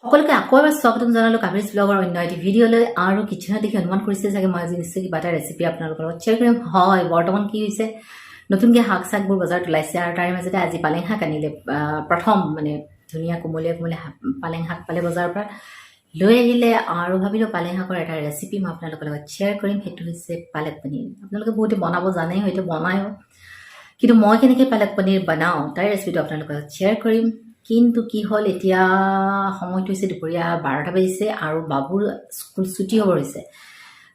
সকলোকে আকৌ এবাৰ স্বাগতম জনালোঁ কাবেৰীজ ব্লগৰ অন্য এটি ভিডিঅ'লৈ। আৰু কিচেনত দেখি অনুমান কৰিছে চাগে মই আজি নিশ্চয় কিবা এটা ৰেচিপি আপোনালোকৰ লগত শ্বেয়াৰ কৰিম। হয়, বৰ্তমান কি হৈছে, নতুনকৈ শাক চাকবোৰ বজাৰত ওলাইছে আৰু তাৰে মাজতে আজি পালেং শাক আনিলে। প্ৰথম মানে ধুনীয়া কোমলীয়া কোমলীয়া পালেং শাক পালে বজাৰৰ পৰা লৈ আহিলে আৰু ভাবিলোঁ পালেং শাকৰ এটা ৰেচিপি মই আপোনালোকৰ লগত শ্বেয়াৰ কৰিম। সেইটো হৈছে পালেক পনীৰ। আপোনালোকে বহুতে বনাব জানেই, হয়তো বনায়ো, কিন্তু মই কেনেকৈ পালেক পনীৰ বনাওঁ তাৰ ৰেচিপিটো আপোনালোকৰ লগত শ্বেয়াৰ কৰিম। কিন্তু কি হ'ল, এতিয়া সময়টো হৈছে দুপৰীয়া 12টা বাজিছে আৰু বাবুৰ স্কুল ছুটি হ'ব হৈছে।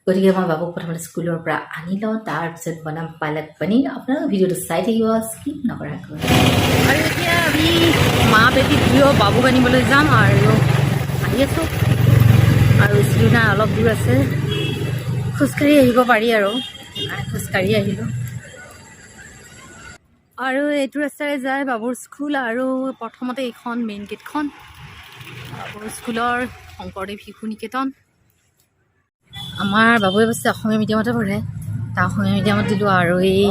গতিকে মই বাবুক প্ৰথমতে স্কুলৰ পৰা আনি লওঁ, তাৰপিছত বনাম পালেক পনীৰ। আপোনালোকে ভিডিঅ'টো চাই থাকিব, স্কিপ নকৰাকৈ। আৰু এতিয়া আমি মা বেটি দুয়ো বাবুক আনিবলৈ যাম আৰু আহি আছোঁ। আৰু স্কুলনা অলপ দূৰ আছে, খোজকাঢ়ি আহিব পাৰি আৰু খোজকাঢ়ি আহিলোঁ। আৰু এইটো ৰাস্তাৰে যায় বাবুৰ স্কুল। আৰু প্ৰথমতে এইখন মেইন গেটখন বাবুৰ স্কুলৰ, শংকৰদেৱ শিশু নিকেতন। আমাৰ বাবুৱে অৱশ্যে অসমীয়া মিডিয়ামতে পঢ়ে, তাৰ অসমীয়া মিডিয়ামত দিলোঁ। আৰু এই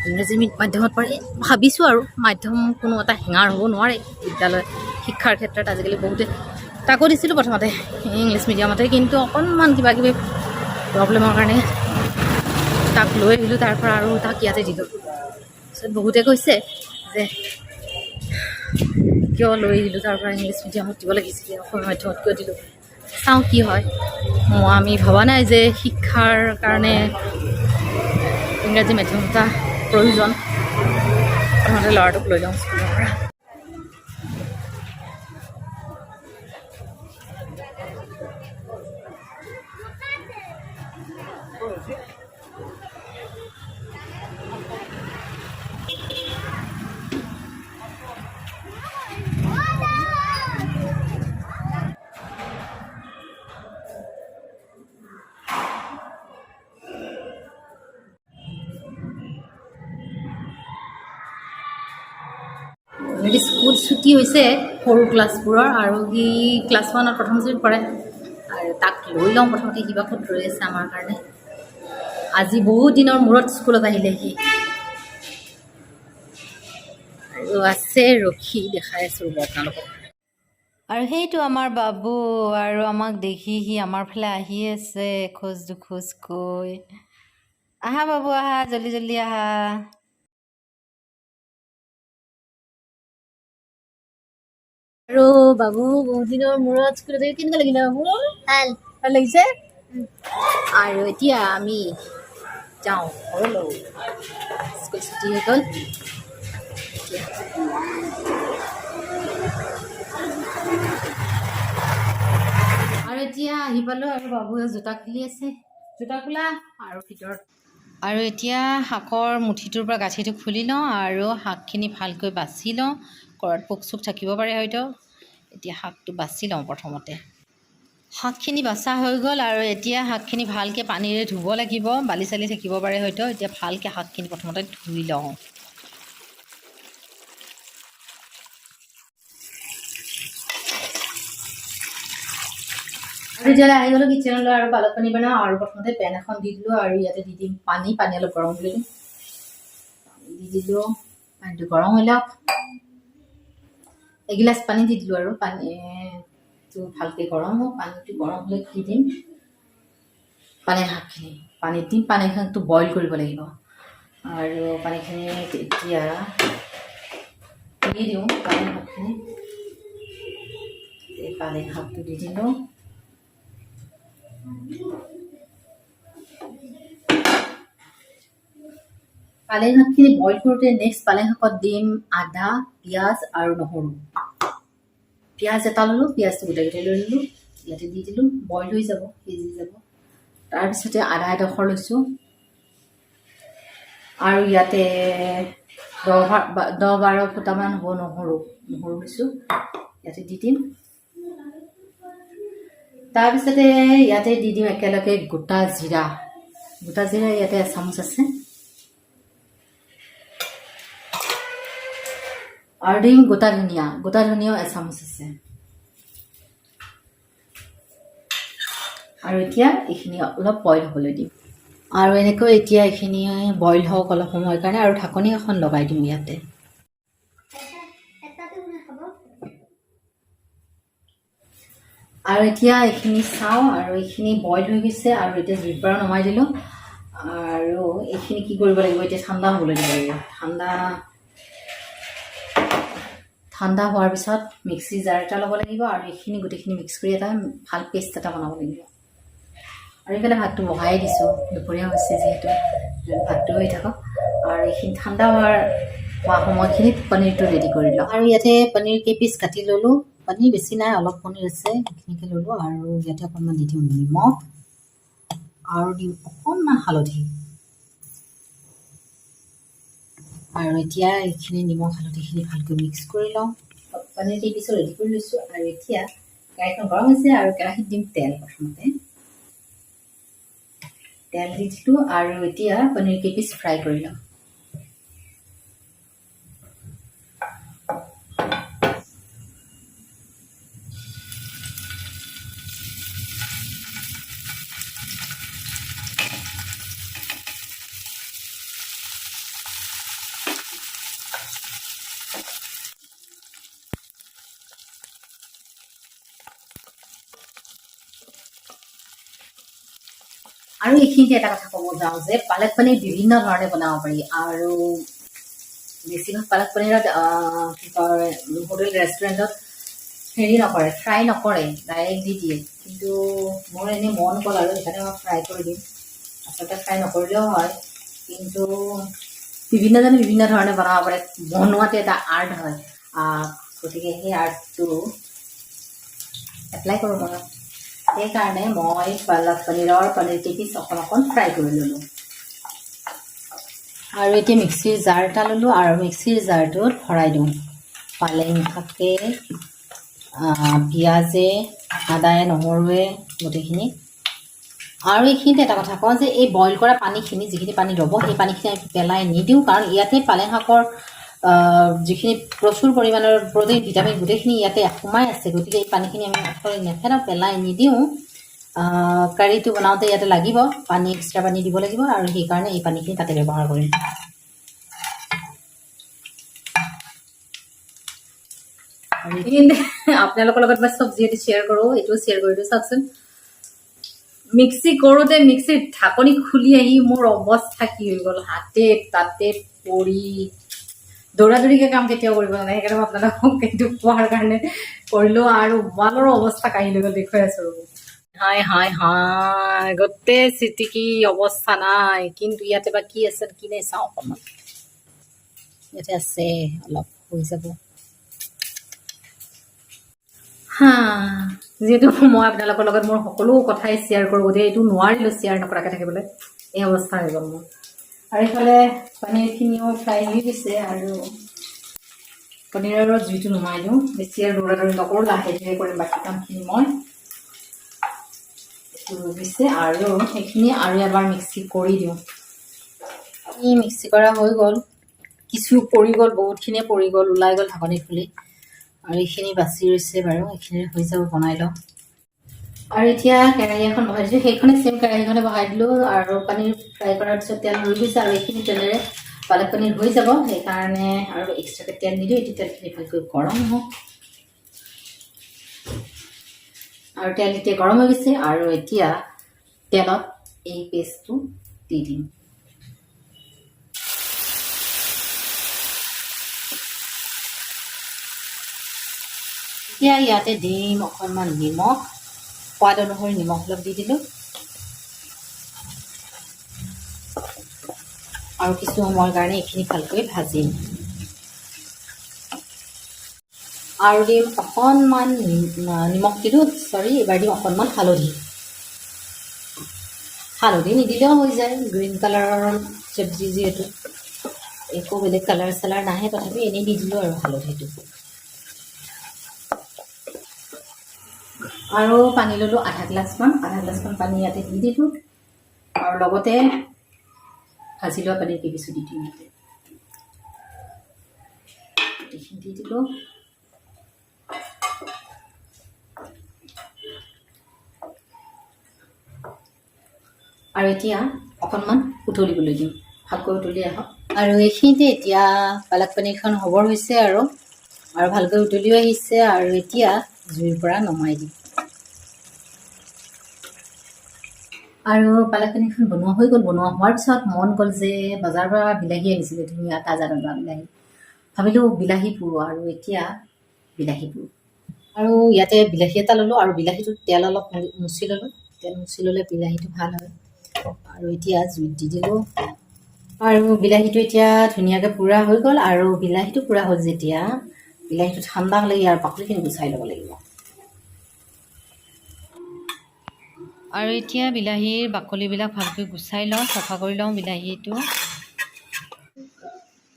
ইংৰাজী মাধ্যমত পঢ়ে। ভাবিছোঁ আৰু মাধ্যম কোনো এটা হেঙাৰ হ'ব নোৱাৰে বিদ্যালয় শিক্ষাৰ ক্ষেত্ৰত। আজিকালি বহুতে তাকো দিছিলোঁ প্ৰথমতে ইংলিছ মিডিয়ামতে, কিন্তু অকণমান কিবা কিবি প্ৰব্লেমৰ কাৰণে তাক লৈ আহিলোঁ তাৰ পৰা আৰু তাক ইয়াতে দিলোঁ। তাৰপিছত বহুতে কৈছে যে কিয় লৈ আহিলোঁ তাৰ পৰা ইংলিছ মিডিয়ামত দিব লাগিছিলে, অসমীয়া মাধ্যমত কিয় দিলোঁ। চাওঁ কি হয়। আমি ভবা নাই যে শিক্ষাৰ কাৰণে ইংৰাজী মাধ্যম এটা প্ৰয়োজন। প্ৰথমতে ল'ৰাটোক লৈ লওঁ স্কুলৰ পৰা। অলৰেডি স্কুল ছুটি হৈছে সৰু ক্লাছবোৰৰ, আৰু সি ক্লাছ 1ত প্ৰথম শ্ৰেণীত পঢ়ে। আৰু তাক লৈ লওঁ প্ৰথমতে, কিবা ক'ত ৰৈ আছে আমাৰ কাৰণে। আজি বহুত দিনৰ মূৰত স্কুলত আহিলে সি, আৰু আছে ৰখি দেখাই আছোঁ ৰ'ব আপোনালোকক। আৰু সেইটো আমাৰ বাবু, আৰু আমাক দেখি সি আমাৰ ফালে আহি আছে খোজ দুখোজকৈ। আহা বাবু আহা, জল্দি জল্দি আহা। আৰু বাবু বহুত দিনৰ মূৰত স্কুলত আহি কেনেকুৱা লাগিলে বাবু? ভাল লাগিছে। আৰু এতিয়া আমি যাওঁ ঘৰলৈ, স্কুল ছুটি হৈ গ'ল। আৰু এতিয়া আহি পালোঁ আৰু বাবুৱে জোতা খুলি আছে, জোতা খোলা আৰু ভিতৰত। আৰু এতিয়া শাকৰ মুঠিটোৰ পৰা গাঁঠিটো খুলি লওঁ আৰু শাকখিনি ভালকৈ বাছি লওঁ। ঘৰত পোক চোক থাকিব পাৰে হয়তো। এতিয়া শাকটো বাছি লওঁ প্ৰথমতে। শাকখিনি বাছা হৈ গ'ল, আৰু এতিয়া শাকখিনি ভালকৈ পানীৰে ধুব লাগিব, বালি চালি থাকিব পাৰে হয়তো। এতিয়া ভালকৈ শাকখিনি প্ৰথমতে ধুই লওঁ। আৰু তেতিয়াহ'লে আহি গ'লোঁ কিচেনলৈ আৰু পালক পনীৰ বনাওঁ। আৰু প্ৰথমতে পেন এখন দি দিলোঁ, আৰু ইয়াতে দি দিম পানী অলপ গৰম কৰি দিম। পানী দি দিলোঁ, পানীটো গৰম হৈ লওক। এগিলাচ পানী দি দিলোঁ, আৰু পানীটো ভালকৈ গৰম হওক। পানীটো গৰম হ'লে দি দিম পালেং শাকখিনি। পানীত দিম, পালেং শাকটো বইল কৰিব লাগিব। আৰু পানীখিনি এতিয়া দি দিওঁ পালেং শাকখিনি। এই পালেং শাকটো দি দিলোঁ। পালেং শাকখিনি বইল কৰোঁতে নেক্সট পালেং শাকত দিম আদা, পিঁয়াজ আৰু নহৰু। পিঁয়াজ এটা ল'লোঁ, পিঁয়াজটো গোটেই গোটেই লৈ ল'লোঁ, ইয়াতে দি দিলোঁ। বইল হৈ যাব, সিজি যাব। তাৰপিছতে আদা এডোখৰ লৈছোঁ, আৰু ইয়াতে 10-12 ফুটামান হ'ব নহৰু লৈছোঁ, ইয়াতে দি দিম। তাৰপিছতে ইয়াতে দি দিম একেলগে গোটা জিৰা। ইয়াতে এচামুচ আছে, আৰু দিম গোটা ধনিয়াও এচামুচ আছে। আৰু এতিয়া এইখিনি অলপ বইল হ'বলৈ দিম। আৰু এনেকৈ এতিয়া এইখিনি বইল হওক অলপ সময়ৰ কাৰণে, আৰু ঢাকনি এখন লগাই দিম ইয়াতে। আৰু এতিয়া এইখিনি চাওঁ আৰু এইখিনি বইল হৈ গৈছে আৰু এতিয়া জুইৰ পৰা নমাই দিলোঁ আৰু এইখিনি কি কৰিব লাগিব এতিয়া ঠাণ্ডা হ'বলৈ দিব লাগিব ঠাণ্ডা হোৱাৰ পিছত মিক্সি জাৰ এটা ল'ব লাগিব আৰু এইখিনি গোটেইখিনি মিক্স কৰি এটা ভাল পেষ্ট এটা বনাব লাগিব আৰু এইফালে ভাতটো বহাই দিছোঁ দুপৰীয়া হৈছে যিহেতু ভাতটো হৈ থাকক আৰু এইখিনি ঠাণ্ডা হোৱা সময়খিনিত পনীৰটো ৰেডি কৰি লওঁ আৰু ইয়াতে পনীৰ কেইপিচ কাটি ল'লোঁ পনীৰ বেছি নাই অলপ পনীৰ আছে সেইখিনিকে ল'লোঁ আৰু ইয়াতে অকণমান দি দিওঁ নিমখ আৰু দিওঁ অকণমান হালধি আৰু এতিয়া এইখিনি নিমখ হালধিখিনি ভালকৈ মিক্স কৰি লওঁ পনীৰ কেইপিচো ৰেডি কৰি লৈছোঁ আৰু এতিয়া কেৰাহীখন গৰম হৈছে আৰু কেৰাহীত দিম তেল প্ৰথমতে তেল দি দিলোঁ আৰু এতিয়া পনীৰ কেইপিচ ফ্ৰাই কৰি লওঁ আৰু এইখিনিতে এটা কথা ক'ব যাওঁ যে পালক পনীৰ বিভিন্ন ধৰণে বনাব পাৰি আৰু বেছিভাগ পালক পনীৰত কি কয় হোটেল ৰেষ্টুৰেণ্টত হেৰি নকৰে ফ্ৰাই নকৰে ডাইৰেক্ট দি দিয়ে কিন্তু মোৰ এনেই মন গ'ল আৰু সেইকাৰণে মই ফ্ৰাই কৰি দিম আচলতে ফ্ৰাই নকৰিলেও হয় কিন্তু বিভিন্নজনে বিভিন্ন ধৰণে বনাব পাৰে বনোৱাটো এটা আৰ্ট হয় গতিকে সেই আৰ্টটো এপ্লাই কৰোঁ মই সেইকাৰণে মই পালক পনীৰ কেইপিচ অকণ ফ্ৰাই কৰি ল'লোঁ আৰু এতিয়া মিক্সিৰ জাৰ এটা ল'লোঁ আৰু মিক্সিৰ জাৰটোত ভৰাই দিওঁ পালেং শাকে পিঁয়াজে আদায়ে নহৰুৱে গোটেইখিনি আৰু এইখিনিতে এটা কথা কওঁ যে এই বইল কৰা পানীখিনি যিখিনি পানী ৰ'ব সেই পানীখিনি আমি পেলাই নিদিওঁ কাৰণ ইয়াতে পালেং শাকৰ যিখিনি প্ৰচুৰ পৰিমাণৰ প্ৰ'টিন ভিটামিন গোটেইখিনি ইয়াতে সোমাই আছে গতিকে এই পানীখিনি আমি আচলতে নেফেৰাওঁ পেলাই নিদিওঁ কাৰীটো বনাওঁতে ইয়াতে লাগিব পানী এক্সট্ৰা পানী দিব লাগিব আৰু সেইকাৰণে এই পানীখিনি তাতে ব্যৱহাৰ কৰিম আপোনালোকৰ লগত মই চব যিহেতু শ্বেয়াৰ কৰোঁ এইটোও শ্বেয়াৰ কৰি দিওঁ চাওকচোন মিক্সি কৰোঁতে মিক্সিৰ ঢাকনি খুলি আহি মোৰ অৱস্থা কি হৈ গ'ল হাতে তাতে পৰি দৌৰাদৌৰিকৈ কাম কেতিয়াও কৰিব নালাগে সেইকাৰণে মই আপোনালোকক এইটো কোৱাৰ কাৰণে কৰিলোঁ আৰু ৱালৰ অৱস্থা কাঢ়ি লৈ গ'ল দেখুৱাই আছোঁ হাই হাই হাই গোটেই চিটিকি অৱস্থা নাই কিন্তু ইয়াতে বা কি আছে কি নাই চাওঁ অকণমান ইয়াতে আছে অলপ হৈ যাব যিহেতু মই আপোনালোকৰ লগত মোৰ সকলো কথাই শ্বেয়াৰ কৰোঁ গতিকে এইটো নোৱাৰিলোঁ শ্বেয়াৰ নকৰাকৈ থাকিবলৈ এই অৱস্থা হৈ গ'ল মোৰ আৰু এইফালে পনীৰখিনিও ফ্ৰাই হৈ গৈছে আৰু পনীৰৰ জুইটো নুমাই দিওঁ বেছি আৰু দৌৰা দৌৰি নকৰোঁ লাহে ধীৰে কৰিম বাকী কামখিনি মই গৈছে আৰু সেইখিনি আৰু এবাৰ মিক্সি কৰি দিওঁ মিক্সি কৰা হৈ গ'ল কিছু পৰি গ'ল বহুতখিনিয়ে পৰি গ'ল ওলাই গ'ল ঢাকনি খুলি আৰু এইখিনি বাচি ৰৈছে বাৰু এইখিনি হৈ যাব বনাই লওঁ আৰু এতিয়া কেৰাহী এখন বহাই দিছোঁ সেইখনে চেম কেৰাহীখনে বহাই দিলোঁ আৰু পনীৰ ফ্ৰাই কৰাৰ পিছত তেল হৈ গৈছে আৰু এইখিনি তেলেৰে পালক পনীৰ হৈ যাব সেইকাৰণে আৰু এক্সট্ৰাকৈ তেল নিদিওঁ এইটো তেলখিনি ভালকৈ গৰম হওক আৰু তেল এতিয়া গৰম হৈ গৈছে আৰু এতিয়া তেলত এই পেষ্টটো দি দিম এতিয়া ইয়াতে দিম অকণমান নিমখ সোৱাদ অনুসৰি নিমখ অলপ দি দিলোঁ আৰু কিছু সময়ৰ কাৰণে এইখিনি ভালকৈ ভাজিম আৰু দিম অকণমান নিমখ দিলোঁ এইবাৰ দিম অকণমান হালধি নিদিলেও হৈ যায় গ্ৰীণ কালাৰৰ চব্জি যিহেতু একো বেলেগ কালাৰ চালাৰ নাহে তথাপি এনেই দি দিলোঁ আৰু হালধিটো আৰু পানী ল'লোঁ আধা গ্লাছমান পানী ইয়াতে দি দিলোঁ আৰু লগতে ভাজি লোৱা পনীৰ কেইপিচো দি দিওঁ ইয়াতে দি দিলোঁ আৰু এতিয়া অকণমান উতলিবলৈ দিম ভালকৈ উতলি আহক আৰু এইখিনিতে এতিয়া পালক পনীৰখন হ'বৰ হৈছে আৰু ভালকৈ উতলিও আহিছে আৰু এতিয়া জুইৰ পৰা নমাই দিম আৰু পালেং পনীৰখন বনোৱা হৈ গ'ল। বনোৱা হোৱাৰ পিছত মন গ'ল যে বজাৰৰ পৰা বিলাহী আনিছিলে, ধুনীয়া তাজা তাজা বিলাহী। ভাবিলোঁ বিলাহী পুৰোঁ, আৰু এতিয়া বিলাহী পুৰোঁ। আৰু ইয়াতে বিলাহী এটা ল'লোঁ, আৰু বিলাহীটোত তেল অলপ মুচি ল'লোঁ। তেল মুচি ল'লে বিলাহীটো ভাল হয়। আৰু এতিয়া জুইত দি দিলোঁ, আৰু বিলাহীটো এতিয়া ধুনীয়াকৈ পুৰা হৈ গ'ল। আৰু বিলাহীটো পুৰা হ'ল যেতিয়া, বিলাহীটো ঠাণ্ডা হ'লে ইয়াৰ বাকলিখিনি গুচাই ল'ব লাগিব। আৰু এতিয়া বিলাহীৰ বাকলিবিলাক ভালকৈ গুচাই লওঁ, চাফা কৰি লওঁ বিলাহীটো।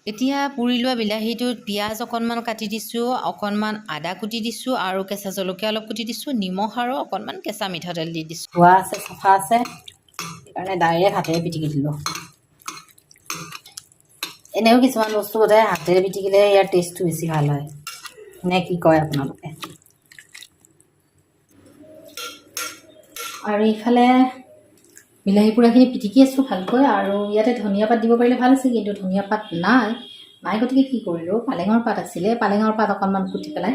এতিয়া পুৰি লোৱা বিলাহীটোত পিঁয়াজ অকণমান কাটি দিছোঁ, অকণমান আদা কুটি দিছোঁ, আৰু কেঁচা জলকীয়া অলপ কুটি দিছোঁ, নিমখ আৰু অকণমান কেঁচা মিঠাতেল দি দিছোঁ। ধোৱা আছে, চাফা আছে, সেইকাৰণে ডাইৰেক্ট হাতেৰে পিটিকি দিলোঁ। এনেও কিছুমান বস্তু বোধহয় হাতেৰে পিটিকিলে ইয়াৰ টেষ্টটো বেছি ভাল হয়, নে কি কয় আপোনালোকে? আৰু ইফালে বিলাহী পোৰাখিনি পিটিকি আছোঁ ভালকৈ। আৰু ইয়াতে ধনিয়া পাত দিব পাৰিলে ভাল আছিল, কিন্তু ধনিয়া পাত নাই গতিকে কি কৰিলোঁ, পালেঙৰ পাত আছিলে, পালেঙৰ পাত অকণমান কুটি পেলাই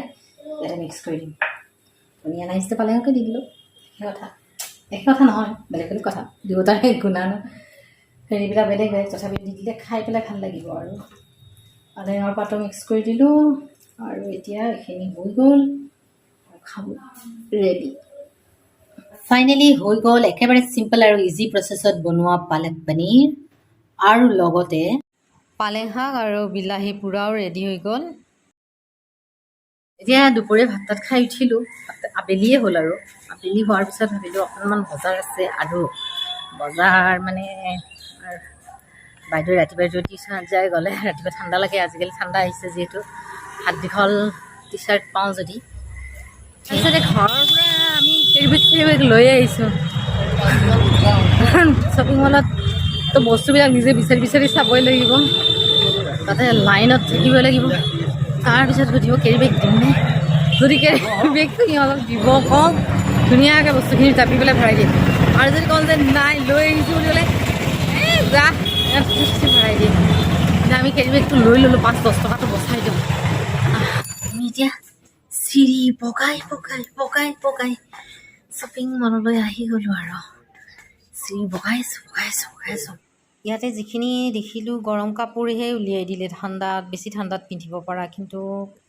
ইয়াতে মিক্স কৰি দিম। ধনিয়া নাই যেতিয়া পালেঙকে দি দিলোঁ। একে কথা নহয়, বেলেগ বেলেগ কথা, দুয়োটাৰে গুণান হেৰিবিলাক বেলেগ বেলেগ, তথাপি দি দিলে খাই পেলাই ভাল লাগিব। আৰু পালেঙৰ পাতো মিক্স কৰি দিলোঁ, আৰু এতিয়া এইখিনি হৈ গ'ল, খাব ৰেডি। ফাইনেলি হৈ গ'ল একেবাৰে চিম্পল আৰু ইজি প্ৰচেছত বনোৱা পালেক পনীৰ, আৰু লগতে পালেং শাক আৰু বিলাহী পোৰাও ৰেডি হৈ গ'ল। এতিয়া দুপৰীয়া ভাত তাত খাই উঠিলোঁ, আবেলিয়ে হ'ল। আৰু আবেলি হোৱাৰ পিছত ভাবিলোঁ অকণমান বজাৰ আছে, আৰু বজাৰ মানে বাইদেউ ৰাতিপুৱাই টিউশ্যনত যাই গ'লে ৰাতিপুৱা ঠাণ্ডা লাগে, আজিকালি ঠাণ্ডা আহিছে যিহেতু, হাত দীঘল টি চাৰ্ট পাওঁ যদি। তাৰপিছতে ঘৰৰ পৰা আমি কেৰিবেগ লৈ আহিছোঁ। শ্বপিং মলততো বস্তুবিলাক নিজে বিচাৰি বিচাৰি চাবই লাগিব, তাতে লাইনত থাকিব লাগিব। তাৰপিছত সুধিব কেৰিবেগ দিমনে, যদি কেৰিবেগটো সিহঁতক দিব কওঁ, ধুনীয়াকৈ বস্তুখিনি জাপি পেলাই ভৰাই দিয়ে। আৰু যদি কওঁ যে নাই লৈ আহিছোঁ বুলি ক'লে, যা ভৰাই দিয়ে। এতিয়া আমি কেৰিবেগটো লৈ ল'লোঁ, 5-10 টকাটো বচাই দিওঁ। আমি এতিয়া চিৰি বগাই শ্বপিং মললৈ আহি গ'লোঁ, আৰু চিৰি বগাইছোঁ। ইয়াতে যিখিনি দেখিলোঁ গৰম কাপোৰহে উলিয়াই দিলে, বেছি ঠাণ্ডাত পিন্ধিব পৰা। কিন্তু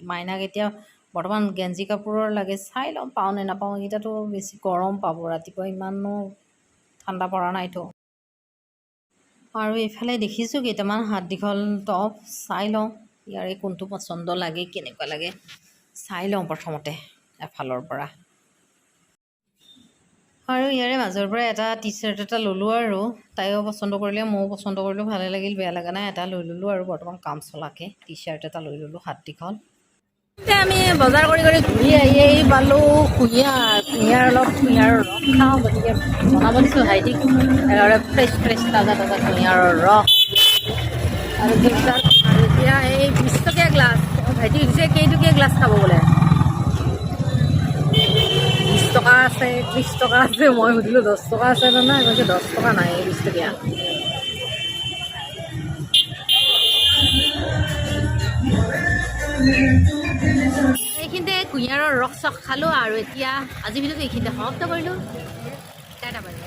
মাইনাক এতিয়া বৰ্তমান গেঞ্জি কাপোৰৰ লাগে, চাই লওঁ পাওঁ নে নাপাওঁ। এতিয়াতো বেছি গৰম পাব, ৰাতিপুৱা ইমানো ঠাণ্ডা পৰা নাইতো। আৰু এইফালে দেখিছোঁ কেইটামান হাত দীঘল টপ, চাই লওঁ ইয়াৰে কোনটো পচন্দ লাগে, কেনেকুৱা লাগে চাই লওঁ প্ৰথমতে এফালৰ পৰা। আৰু ইয়াৰে মাজৰ পৰা এটা টি চাৰ্ট এটা ল'লোঁ, আৰু তাইও পচন্দ কৰিলে ময়ো পচন্দ কৰিলোঁ, ভালে লাগিল, বেয়া লগা নাই, এটা লৈ ল'লোঁ। আৰু বৰ্তমান কাম চলাকৈ টি চাৰ্ট এটা লৈ ল'লোঁ হাত দীঘল। এতিয়া আমি বজাৰ কৰি ঘূৰি আহি পালোঁ কুঁহিয়াৰ ৰস খাওঁ, গতিকে বনাব দিছোঁ ভাইটিক ফ্ৰেছ তাজা কুঁহিয়াৰৰ ৰস। আৰু এতিয়া এই 20 টকীয়া গ্লাছ, ভাইটি সুধিছে কেইটকীয়া গ্লাছ খাব বোলে। 20 টকা আছে, 30 টকা আছে। মই সুধিলোঁ 10 টকা আছে নে নাই, কৈছে 10 টকা নাই, 20 টকীয়া। এইখিনিতে কুঁহিয়াৰৰ ৰস চখ খালোঁ, আৰু এতিয়া আজি ভিডিঅ'টো এইখিনিতে সমাপ্ত কৰিলোঁ। Tata bye bye.